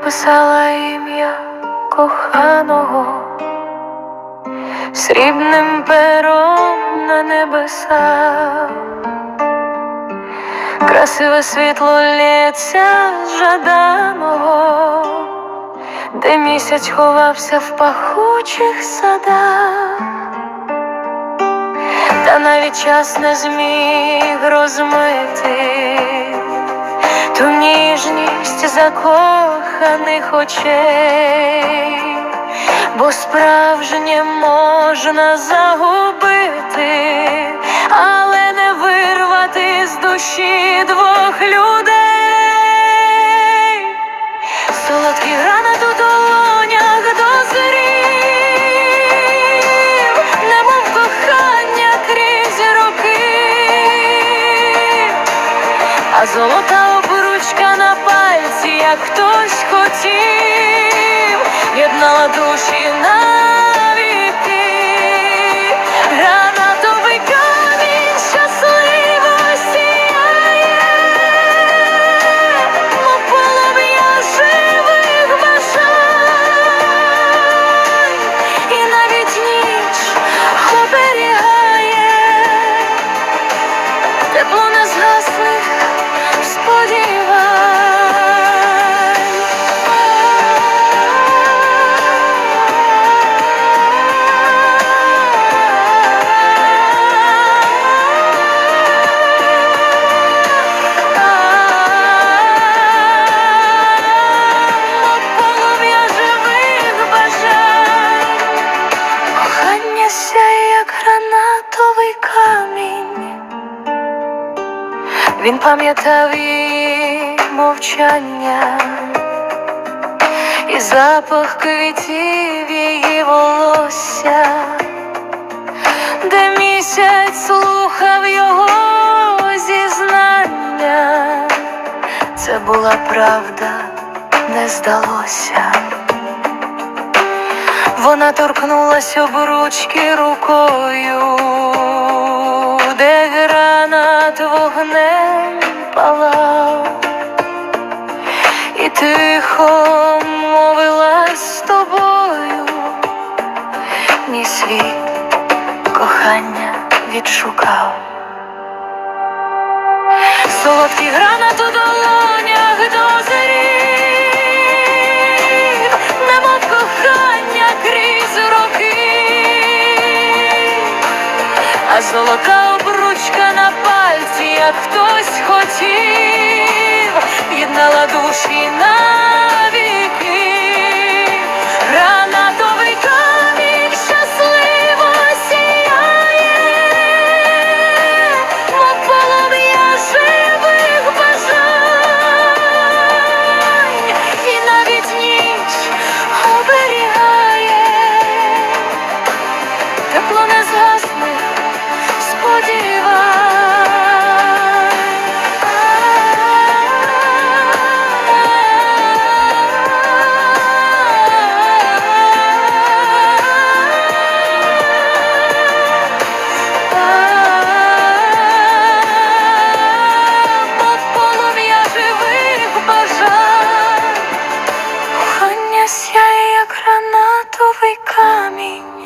написала ім'я коханого срібним пером на небесах. Красиве світло лється з жаданого, де місяць ховався в пахучих садах. Та навіть час не зміг розмити ту ніжність закоханих очей, бо справжнє можна загубити, але не вирвати з душі двох людей. Солодкий гранат у долонях дозрів, немов кохання крізь роки, а золота обручка на пальці, як хтось хотів, єднала душі навіки. Гранатовий камінь щасливо сіяє, мов полум'я живих бажань, і навіть ніч оберігає тепло незгаслих сподівань. Він пам'ятав її мовчання і запах квітів її волосся, де місяць слухав його зізнання. Це була правда, не здалося. Вона торкнулась обручки рукою, де гранат вогнем палав, і тихо мовила: з тобою мій світ кохання відшукав. Солодкий гранат у долонях дозрів, немов кохання крізь роки, а золота обручка на пальці, як хтось хотів, єднала душі навіки. Гранатовий камінь щасливо сіяє, мов полум'я живих бажань, і навіть ніч оберігає тепло незгасних сподівань. Мов полум'я живих бажань, кохання сяє, як гранатовий камінь.